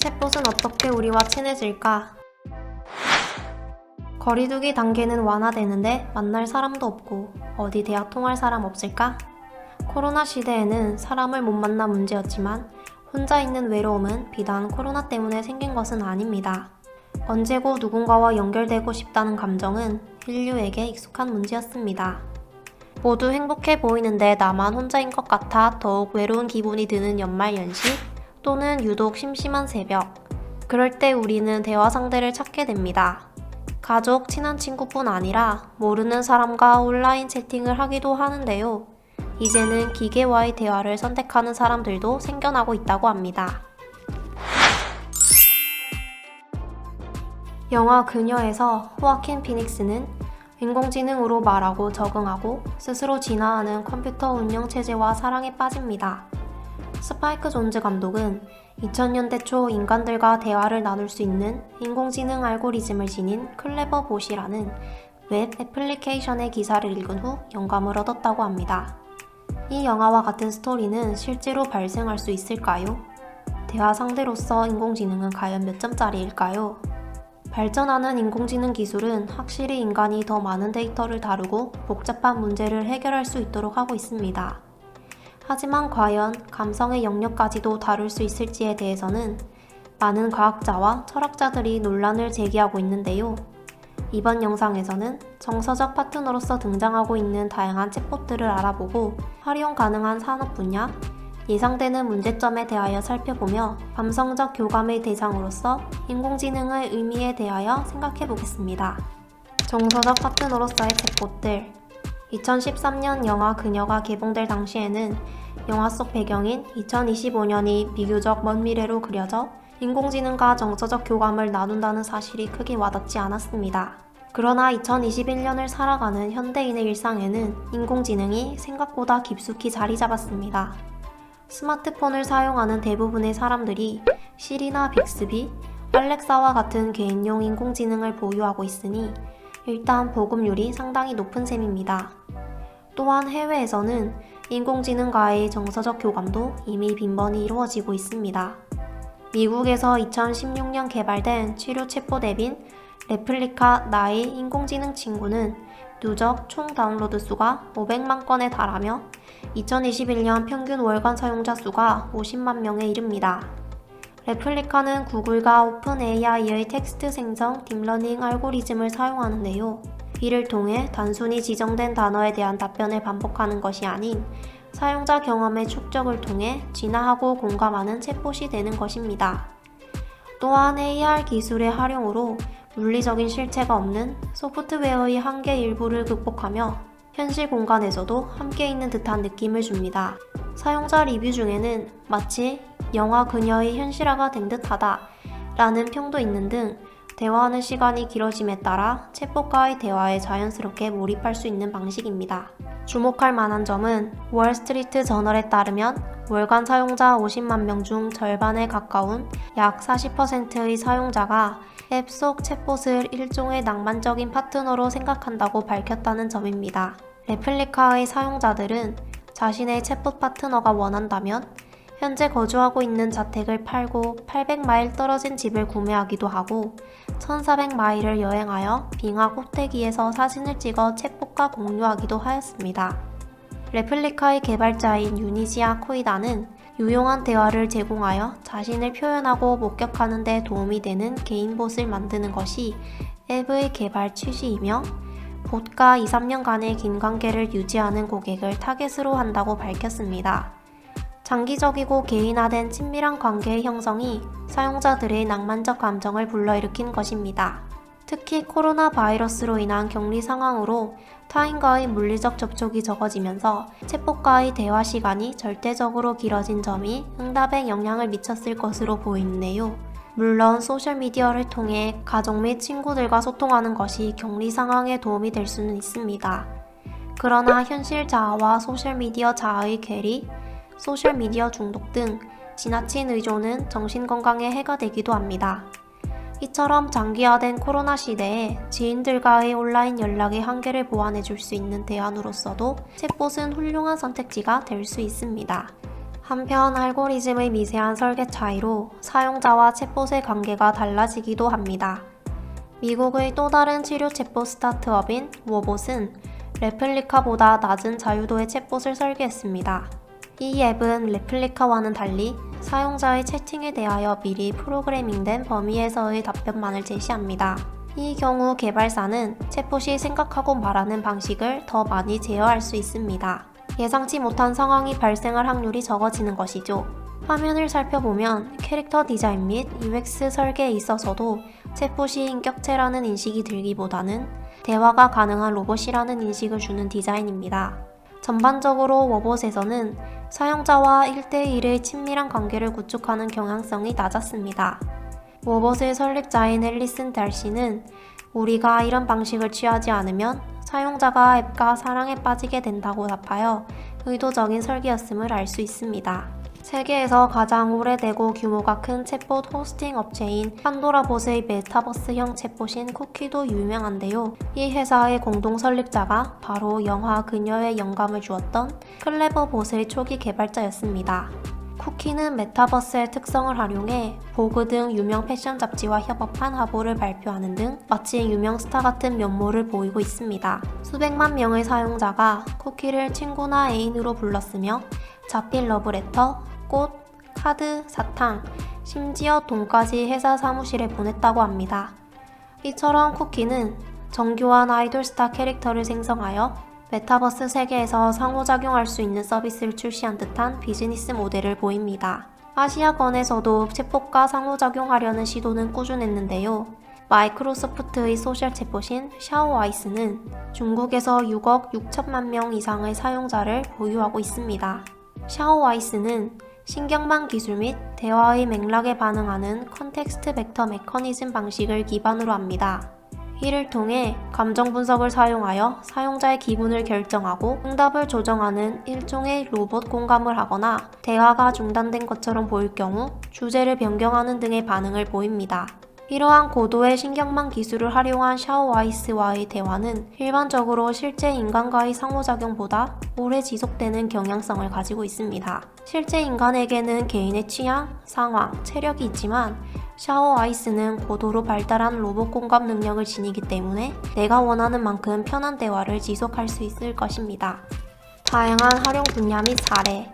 챗봇은 어떻게 우리와 친해질까? 거리두기 단계는 완화되는데 만날 사람도 없고 어디 대화 통할 사람 없을까? 코로나 시대에는 사람을 못 만나 문제였지만 혼자 있는 외로움은 비단 코로나 때문에 생긴 것은 아닙니다. 언제고 누군가와 연결되고 싶다는 감정은 인류에게 익숙한 문제였습니다. 모두 행복해 보이는데 나만 혼자인 것 같아 더욱 외로운 기분이 드는 연말 연시 또는 유독 심심한 새벽. 그럴 때 우리는 대화 상대를 찾게 됩니다. 가족, 친한 친구뿐 아니라 모르는 사람과 온라인 채팅을 하기도 하는데요. 이제는 기계와의 대화를 선택하는 사람들도 생겨나고 있다고 합니다. 영화 그녀에서 호아킨 피닉스는 인공지능으로 말하고 적응하고 스스로 진화하는 컴퓨터 운영체제와 사랑에 빠집니다. 스파이크 존즈 감독은 2000년대 초 인간들과 대화를 나눌 수 있는 인공지능 알고리즘을 지닌 클레버 봇이라는 웹 애플리케이션의 기사를 읽은 후 영감을 얻었다고 합니다. 이 영화와 같은 스토리는 실제로 발생할 수 있을까요? 대화 상대로서 인공지능은 과연 몇 점짜리일까요? 발전하는 인공지능 기술은 확실히 인간이 더 많은 데이터를 다루고 복잡한 문제를 해결할 수 있도록 하고 있습니다. 하지만 과연 감성의 영역까지도 다룰 수 있을지에 대해서는 많은 과학자와 철학자들이 논란을 제기하고 있는데요. 이번 영상에서는 정서적 파트너로서 등장하고 있는 다양한 챗봇들을 알아보고 활용 가능한 산업 분야, 예상되는 문제점에 대하여 살펴보며 감성적 교감의 대상으로서 인공지능의 의미에 대하여 생각해 보겠습니다. 정서적 파트너로서의 챗봇들. 2013년 영화 그녀가 개봉될 당시에는 영화 속 배경인 2025년이 비교적 먼 미래로 그려져 인공지능과 정서적 교감을 나눈다는 사실이 크게 와닿지 않았습니다. 그러나 2021년을 살아가는 현대인의 일상에는 인공지능이 생각보다 깊숙이 자리 잡았습니다. 스마트폰을 사용하는 대부분의 사람들이 시리나 빅스비, 알렉사와 같은 개인용 인공지능을 보유하고 있으니 일단 보급률이 상당히 높은 셈입니다. 또한 해외에서는 인공지능과의 정서적 교감도 이미 빈번히 이루어지고 있습니다. 미국에서 2016년 개발된 치료 챗봇 앱인 레플리카 나의 인공지능 친구는 누적 총 다운로드 수가 500만 건에 달하며 2021년 평균 월간 사용자 수가 50만 명에 이릅니다. 레플리카는 구글과 오픈 AI의 텍스트 생성 딥러닝 알고리즘을 사용하는데요. 이를 통해 단순히 지정된 단어에 대한 답변을 반복하는 것이 아닌 사용자 경험의 축적을 통해 진화하고 공감하는 챗봇이 되는 것입니다. 또한 AR 기술의 활용으로 물리적인 실체가 없는 소프트웨어의 한계 일부를 극복하며 현실 공간에서도 함께 있는 듯한 느낌을 줍니다. 사용자 리뷰 중에는 마치 영화 그녀의 현실화가 된 듯하다 라는 평도 있는 등 대화하는 시간이 길어짐에 따라 챗봇과의 대화에 자연스럽게 몰입할 수 있는 방식입니다. 주목할 만한 점은 월스트리트 저널에 따르면 월간 사용자 50만 명 중 절반에 가까운 약 40%의 사용자가 앱 속 챗봇을 일종의 낭만적인 파트너로 생각한다고 밝혔다는 점입니다. 레플리카의 사용자들은 자신의 챗봇 파트너가 원한다면 현재 거주하고 있는 자택을 팔고 800마일 떨어진 집을 구매하기도 하고 1400마일을 여행하여 빙하 꼭대기에서 사진을 찍어 챗봇과 공유하기도 하였습니다. 레플리카의 개발자인 유니지아 코이다는 유용한 대화를 제공하여 자신을 표현하고 목격하는 데 도움이 되는 개인봇을 만드는 것이 앱의 개발 취지이며 봇과 2-3년간의 긴 관계를 유지하는 고객을 타겟으로 한다고 밝혔습니다. 장기적이고 개인화된 친밀한 관계의 형성이 사용자들의 낭만적 감정을 불러일으킨 것입니다. 특히 코로나 바이러스로 인한 격리 상황으로 타인과의 물리적 접촉이 적어지면서 챗봇과의 대화 시간이 절대적으로 길어진 점이 응답에 영향을 미쳤을 것으로 보이는데요. 물론 소셜미디어를 통해 가족 및 친구들과 소통하는 것이 격리 상황에 도움이 될 수는 있습니다. 그러나 현실 자아와 소셜미디어 자아의 괴리, 소셜미디어 중독 등 지나친 의존은 정신건강에 해가 되기도 합니다. 이처럼 장기화된 코로나 시대에 지인들과의 온라인 연락의 한계를 보완해줄 수 있는 대안으로서도 챗봇은 훌륭한 선택지가 될 수 있습니다. 한편 알고리즘의 미세한 설계 차이로 사용자와 챗봇의 관계가 달라지기도 합니다. 미국의 또 다른 치료 챗봇 스타트업인 워봇은 레플리카보다 낮은 자유도의 챗봇을 설계했습니다. 이 앱은 레플리카와는 달리 사용자의 채팅에 대하여 미리 프로그래밍된 범위에서의 답변만을 제시합니다. 이 경우 개발사는 챗봇이 생각하고 말하는 방식을 더 많이 제어할 수 있습니다. 예상치 못한 상황이 발생할 확률이 적어지는 것이죠. 화면을 살펴보면 캐릭터 디자인 및 UX 설계에 있어서도 챗봇이 인격체라는 인식이 들기보다는 대화가 가능한 로봇이라는 인식을 주는 디자인입니다. 전반적으로 워봇에서는 사용자와 1대1의 친밀한 관계를 구축하는 경향성이 낮았습니다. 워봇의 설립자인 앨리슨 달시는 우리가 이런 방식을 취하지 않으면 사용자가 앱과 사랑에 빠지게 된다고 답하여 의도적인 설계였음을 알 수 있습니다. 세계에서 가장 오래되고 규모가 큰 챗봇 호스팅 업체인 판도라봇의 메타버스형 챗봇인 쿠키도 유명한데요. 이 회사의 공동 설립자가 바로 영화 그녀의 영감을 주었던 클레버봇의 초기 개발자였습니다. 쿠키는 메타버스의 특성을 활용해 보그 등 유명 패션 잡지와 협업한 화보를 발표하는 등 마치 유명 스타 같은 면모를 보이고 있습니다. 수백만 명의 사용자가 쿠키를 친구나 애인으로 불렀으며 자필 러브레터, 꽃, 카드, 사탕, 심지어 돈까지 회사 사무실에 보냈다고 합니다. 이처럼 쿠키는 정교한 아이돌 스타 캐릭터를 생성하여 메타버스 세계에서 상호작용할 수 있는 서비스를 출시한 듯한 비즈니스 모델을 보입니다. 아시아권에서도 챗봇과 상호작용하려는 시도는 꾸준했는데요. 마이크로소프트의 소셜 챗봇인 샤오아이스는 중국에서 6억 6천만 명 이상의 사용자를 보유하고 있습니다. 샤오아이스는 신경망 기술 및 대화의 맥락에 반응하는 컨텍스트 벡터 메커니즘 방식을 기반으로 합니다. 이를 통해 감정 분석을 사용하여 사용자의 기분을 결정하고 응답을 조정하는 일종의 로봇 공감을 하거나 대화가 중단된 것처럼 보일 경우 주제를 변경하는 등의 반응을 보입니다. 이러한 고도의 신경망 기술을 활용한 샤오아이스와의 대화는 일반적으로 실제 인간과의 상호작용보다 오래 지속되는 경향성을 가지고 있습니다. 실제 인간에게는 개인의 취향, 상황, 체력이 있지만 샤오아이스는 고도로 발달한 로봇 공감 능력을 지니기 때문에 내가 원하는 만큼 편한 대화를 지속할 수 있을 것입니다. 다양한 활용 분야 및 사례.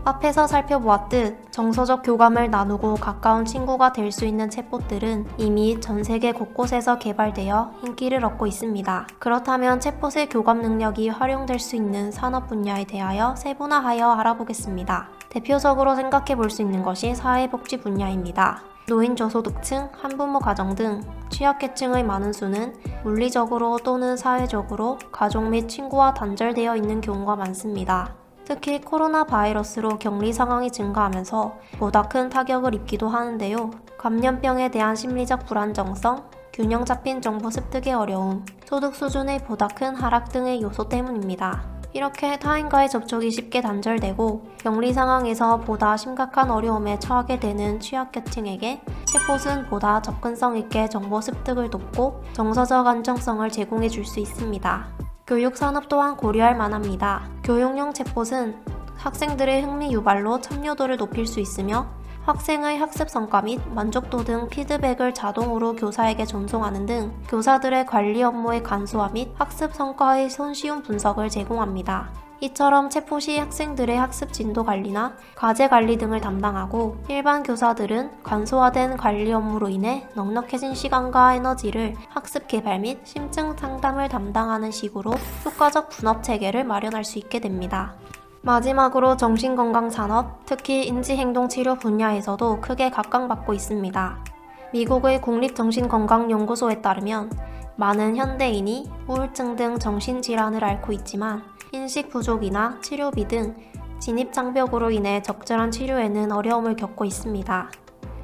앞에서 살펴보았듯 정서적 교감을 나누고 가까운 친구가 될 수 있는 챗봇들은 이미 전 세계 곳곳에서 개발되어 인기를 얻고 있습니다. 그렇다면 챗봇의 교감 능력이 활용될 수 있는 산업 분야에 대하여 세분화하여 알아보겠습니다. 대표적으로 생각해 볼 수 있는 것이 사회복지 분야입니다. 노인 저소득층, 한부모 가정 등 취약계층의 많은 수는 물리적으로 또는 사회적으로 가족 및 친구와 단절되어 있는 경우가 많습니다. 특히 코로나 바이러스로 격리 상황이 증가하면서 보다 큰 타격을 입기도 하는데요. 감염병에 대한 심리적 불안정성, 균형 잡힌 정보 습득의 어려움, 소득 수준의 보다 큰 하락 등의 요소 때문입니다. 이렇게 타인과의 접촉이 쉽게 단절되고 격리 상황에서 보다 심각한 어려움에 처하게 되는 취약계층에게 챗봇은 보다 접근성 있게 정보 습득을 돕고 정서적 안정성을 제공해 줄 수 있습니다. 교육 산업 또한 고려할 만합니다. 교육용 챗봇은 학생들의 흥미 유발로 참여도를 높일 수 있으며 학생의 학습 성과 및 만족도 등 피드백을 자동으로 교사에게 전송하는 등 교사들의 관리 업무의 간소화 및 학습 성과의 손쉬운 분석을 제공합니다. 이처럼 챗봇이 학생들의 학습 진도 관리나 과제 관리 등을 담당하고 일반 교사들은 간소화된 관리 업무로 인해 넉넉해진 시간과 에너지를 학습 개발 및 심층 상담을 담당하는 식으로 효과적 분업 체계를 마련할 수 있게 됩니다. 마지막으로 정신건강 산업, 특히 인지행동치료 분야에서도 크게 각광받고 있습니다. 미국의 국립정신건강연구소에 따르면 많은 현대인이 우울증 등 정신질환을 앓고 있지만 인식 부족이나 치료비 등 진입장벽으로 인해 적절한 치료에는 어려움을 겪고 있습니다.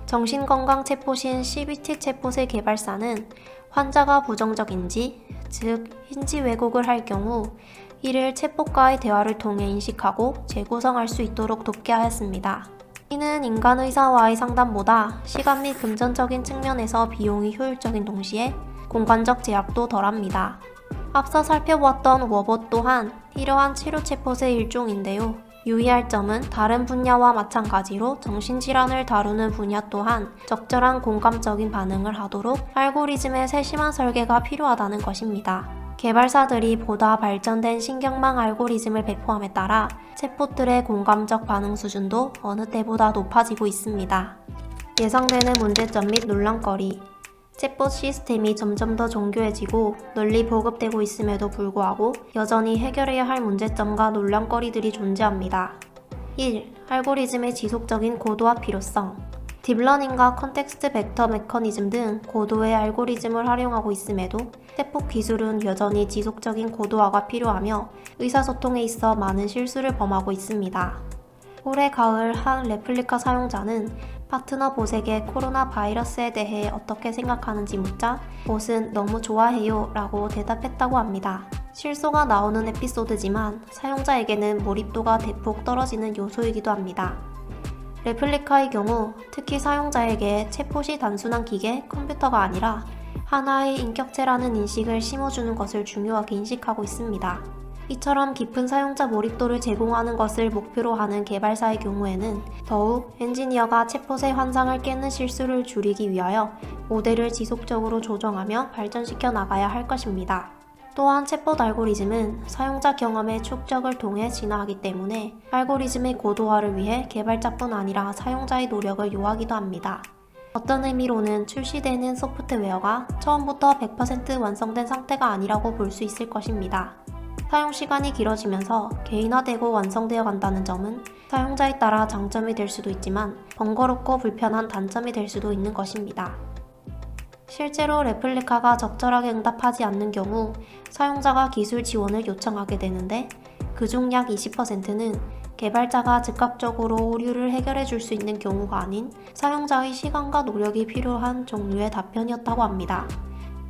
정신건강 챗봇인 CBT 챗봇의 개발사는 환자가 부정적인지, 즉 인지 왜곡을 할 경우 이를 챗봇과의 대화를 통해 인식하고 재구성할 수 있도록 돕게 하였습니다. 이는 인간 의사와의 상담보다 시간 및 금전적인 측면에서 비용이 효율적인 동시에 공간적 제약도 덜합니다. 앞서 살펴보았던 워봇 또한 이러한 치료 챗봇의 일종인데요. 유의할 점은 다른 분야와 마찬가지로 정신질환을 다루는 분야 또한 적절한 공감적인 반응을 하도록 알고리즘의 세심한 설계가 필요하다는 것입니다. 개발사들이 보다 발전된 신경망 알고리즘을 배포함에 따라 챗봇들의 공감적 반응 수준도 어느 때보다 높아지고 있습니다. 예상되는 문제점 및 논란거리. 챗봇 시스템이 점점 더 정교해지고 널리 보급되고 있음에도 불구하고 여전히 해결해야 할 문제점과 논란거리들이 존재합니다. 1. 알고리즘의 지속적인 고도화 필요성. 딥러닝과 컨텍스트 벡터 메커니즘 등 고도의 알고리즘을 활용하고 있음에도 챗봇 기술은 여전히 지속적인 고도화가 필요하며 의사소통에 있어 많은 실수를 범하고 있습니다. 올해 가을 한 레플리카 사용자는 파트너 봇에게 코로나 바이러스에 대해 어떻게 생각하는지 묻자 봇은 너무 좋아해요 라고 대답했다고 합니다. 실소가 나오는 에피소드지만 사용자에게는 몰입도가 대폭 떨어지는 요소이기도 합니다. 레플리카의 경우 특히 사용자에게 챗봇이 단순한 기계, 컴퓨터가 아니라 하나의 인격체라는 인식을 심어주는 것을 중요하게 인식하고 있습니다. 이처럼 깊은 사용자 몰입도를 제공하는 것을 목표로 하는 개발사의 경우에는 더욱 엔지니어가 챗봇의 환상을 깨는 실수를 줄이기 위하여 모델을 지속적으로 조정하며 발전시켜 나가야 할 것입니다. 또한 챗봇 알고리즘은 사용자 경험의 축적을 통해 진화하기 때문에 알고리즘의 고도화를 위해 개발자뿐 아니라 사용자의 노력을 요하기도 합니다. 어떤 의미로는 출시되는 소프트웨어가 처음부터 100% 완성된 상태가 아니라고 볼 수 있을 것입니다. 사용시간이 길어지면서 개인화되고 완성되어 간다는 점은 사용자에 따라 장점이 될 수도 있지만 번거롭고 불편한 단점이 될 수도 있는 것입니다. 실제로 레플리카가 적절하게 응답하지 않는 경우 사용자가 기술 지원을 요청하게 되는데 그중 약 20%는 개발자가 즉각적으로 오류를 해결해 줄 수 있는 경우가 아닌 사용자의 시간과 노력이 필요한 종류의 답변이었다고 합니다.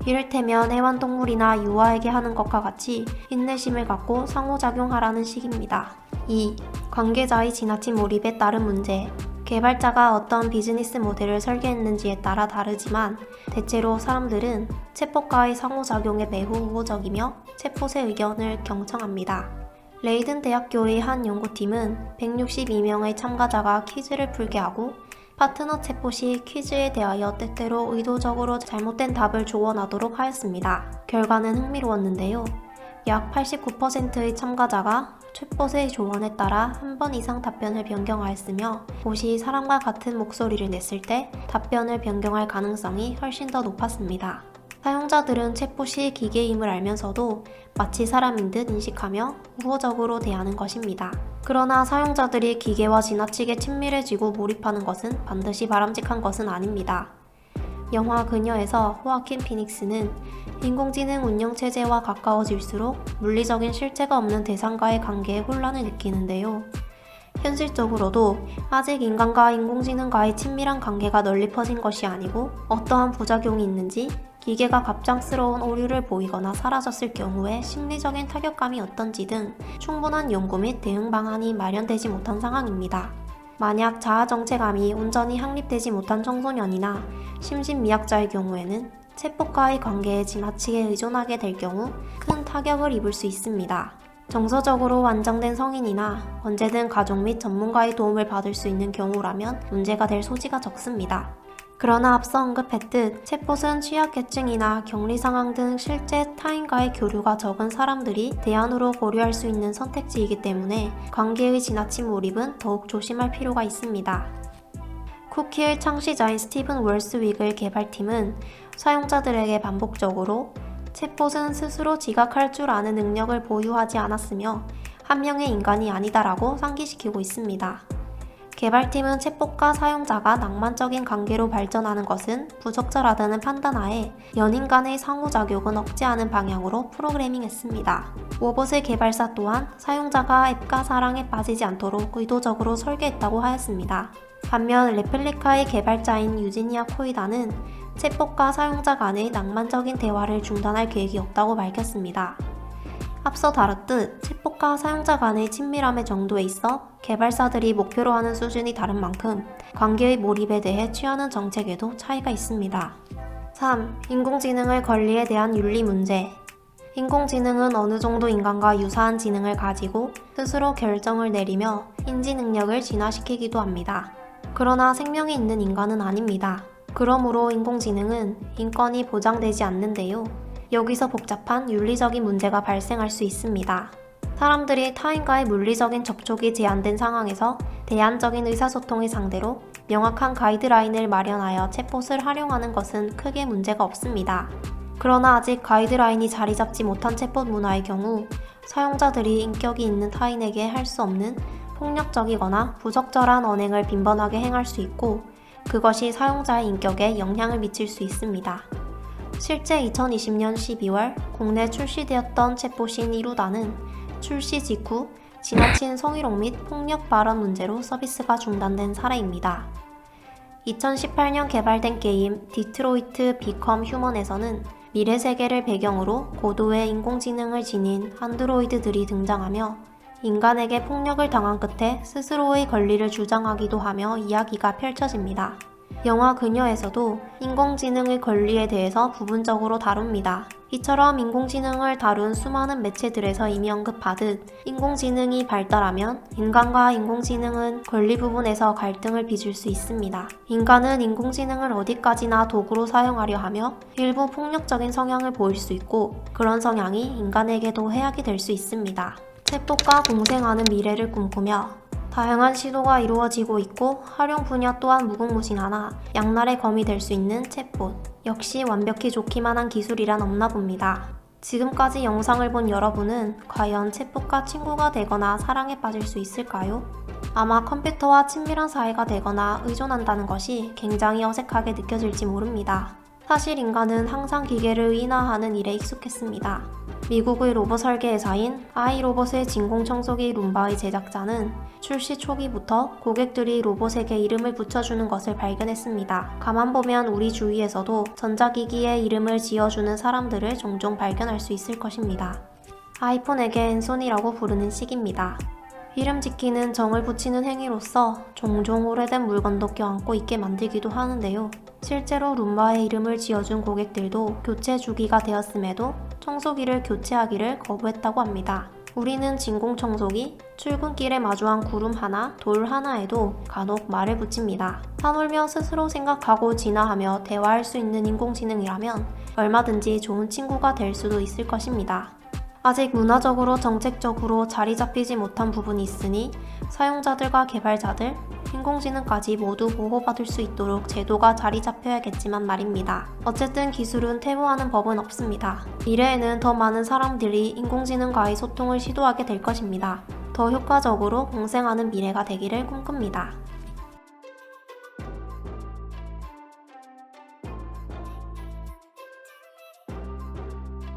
이를테면 애완동물이나 유아에게 하는 것과 같이 인내심을 갖고 상호작용하라는 식입니다. 2. 관계자의 지나친 몰입에 따른 문제. 개발자가 어떤 비즈니스 모델을 설계했는지에 따라 다르지만 대체로 사람들은 챗봇과의 상호작용에 매우 우호적이며 챗봇의 의견을 경청합니다. 레이든 대학교의 한 연구팀은 162명의 참가자가 퀴즈를 풀게 하고 파트너 챗봇이 퀴즈에 대하여 때때로 의도적으로 잘못된 답을 조언하도록 하였습니다. 결과는 흥미로웠는데요. 약 89%의 참가자가 챗봇의 조언에 따라 한 번 이상 답변을 변경하였으며 봇이 사람과 같은 목소리를 냈을 때 답변을 변경할 가능성이 훨씬 더 높았습니다. 사용자들은 챗봇이 기계임을 알면서도 마치 사람인 듯 인식하며 우호적으로 대하는 것입니다. 그러나 사용자들이 기계와 지나치게 친밀해지고 몰입하는 것은 반드시 바람직한 것은 아닙니다. 영화 그녀에서 호아킨 피닉스는 인공지능 운영체제와 가까워질수록 물리적인 실체가 없는 대상과의 관계에 혼란을 느끼는데요. 현실적으로도 아직 인간과 인공지능과의 친밀한 관계가 널리 퍼진 것이 아니고 어떠한 부작용이 있는지 기계가 갑작스러운 오류를 보이거나 사라졌을 경우에 심리적인 타격감이 어떤지 등 충분한 연구 및 대응 방안이 마련되지 못한 상황입니다. 만약 자아정체감이 온전히 확립되지 못한 청소년이나 심신미약자의 경우에는 챗봇과의 관계에 지나치게 의존하게 될 경우 큰 타격을 입을 수 있습니다. 정서적으로 안정된 성인이나 언제든 가족 및 전문가의 도움을 받을 수 있는 경우라면 문제가 될 소지가 적습니다. 그러나 앞서 언급했듯 챗봇은 취약계층이나 격리 상황 등 실제 타인과의 교류가 적은 사람들이 대안으로 고려할 수 있는 선택지이기 때문에 관계의 지나친 몰입은 더욱 조심할 필요가 있습니다. 쿠키의 창시자인 스티븐 월스윅의 개발팀은 사용자들에게 반복적으로 챗봇은 스스로 지각할 줄 아는 능력을 보유하지 않았으며 한 명의 인간이 아니다라고 상기시키고 있습니다. 개발팀은 챗봇과 사용자가 낭만적인 관계로 발전하는 것은 부적절하다는 판단하에 연인 간의 상호작용은 억제하는 방향으로 프로그래밍했습니다. 워봇의 개발사 또한 사용자가 앱과 사랑에 빠지지 않도록 의도적으로 설계했다고 하였습니다. 반면 레플리카의 개발자인 유지니아 코이다는 챗봇과 사용자 간의 낭만적인 대화를 중단할 계획이 없다고 밝혔습니다. 앞서 다뤘듯 챗봇과 사용자 간의 친밀함의 정도에 있어 개발사들이 목표로 하는 수준이 다른 만큼 관계의 몰입에 대해 취하는 정책에도 차이가 있습니다. 3. 인공지능의 권리에 대한 윤리 문제. 인공지능은 어느 정도 인간과 유사한 지능을 가지고 스스로 결정을 내리며 인지 능력을 진화시키기도 합니다. 그러나 생명이 있는 인간은 아닙니다. 그러므로 인공지능은 인권이 보장되지 않는데요. 여기서 복잡한 윤리적인 문제가 발생할 수 있습니다. 사람들이 타인과의 물리적인 접촉이 제한된 상황에서 대안적인 의사소통을 상대로 명확한 가이드라인을 마련하여 챗봇을 활용하는 것은 크게 문제가 없습니다. 그러나 아직 가이드라인이 자리 잡지 못한 챗봇 문화의 경우 사용자들이 인격이 있는 타인에게 할 수 없는 폭력적이거나 부적절한 언행을 빈번하게 행할 수 있고 그것이 사용자의 인격에 영향을 미칠 수 있습니다. 실제 2020년 12월 국내 출시되었던 챗봇인 이루다는 출시 직후 지나친 성희롱 및 폭력 발언 문제로 서비스가 중단된 사례입니다. 2018년 개발된 게임 디트로이트 비컴 휴먼에서는 미래 세계를 배경으로 고도의 인공지능을 지닌 안드로이드들이 등장하며 인간에게 폭력을 당한 끝에 스스로의 권리를 주장하기도 하며 이야기가 펼쳐집니다. 영화 그녀에서도 인공지능의 권리에 대해서 부분적으로 다룹니다. 이처럼 인공지능을 다룬 수많은 매체들에서 이미 언급하듯 인공지능이 발달하면 인간과 인공지능은 권리 부분에서 갈등을 빚을 수 있습니다. 인간은 인공지능을 어디까지나 도구로 사용하려 하며 일부 폭력적인 성향을 보일 수 있고 그런 성향이 인간에게도 해악이 될 수 있습니다. 챗봇과 공생하는 미래를 꿈꾸며 다양한 시도가 이루어지고 있고 활용 분야 또한 무궁무진하나 양날의 검이 될 수 있는 챗봇. 역시 완벽히 좋기만 한 기술이란 없나 봅니다. 지금까지 영상을 본 여러분은 과연 챗봇과 친구가 되거나 사랑에 빠질 수 있을까요? 아마 컴퓨터와 친밀한 사이가 되거나 의존한다는 것이 굉장히 어색하게 느껴질지 모릅니다. 사실 인간은 항상 기계를 인하하는 일에 익숙했습니다. 미국의 로봇 설계 회사인 아이로봇의 진공청소기 룸바의 제작자는 출시 초기부터 고객들이 로봇에게 이름을 붙여주는 것을 발견했습니다. 가만 보면 우리 주위에서도 전자기기에 이름을 지어주는 사람들을 종종 발견할 수 있을 것입니다. 아이폰에게 앤손이라고 부르는 식입니다. 이름 짓기는 정을 붙이는 행위로서 종종 오래된 물건도 껴안고 있게 만들기도 하는데요. 실제로 룸바의 이름을 지어준 고객들도 교체 주기가 되었음에도 청소기를 교체하기를 거부했다고 합니다. 우리는 진공청소기, 출근길에 마주한 구름 하나, 돌 하나에도 간혹 말을 붙입니다. 하물며 스스로 생각하고 진화하며 대화할 수 있는 인공지능이라면 얼마든지 좋은 친구가 될 수도 있을 것입니다. 아직 문화적으로 정책적으로 자리 잡히지 못한 부분이 있으니 사용자들과 개발자들, 인공지능까지 모두 보호받을 수 있도록 제도가 자리 잡혀야겠지만 말입니다. 어쨌든 기술은 퇴보하는 법은 없습니다. 미래에는 더 많은 사람들이 인공지능과의 소통을 시도하게 될 것입니다. 더 효과적으로 공생하는 미래가 되기를 꿈꿉니다.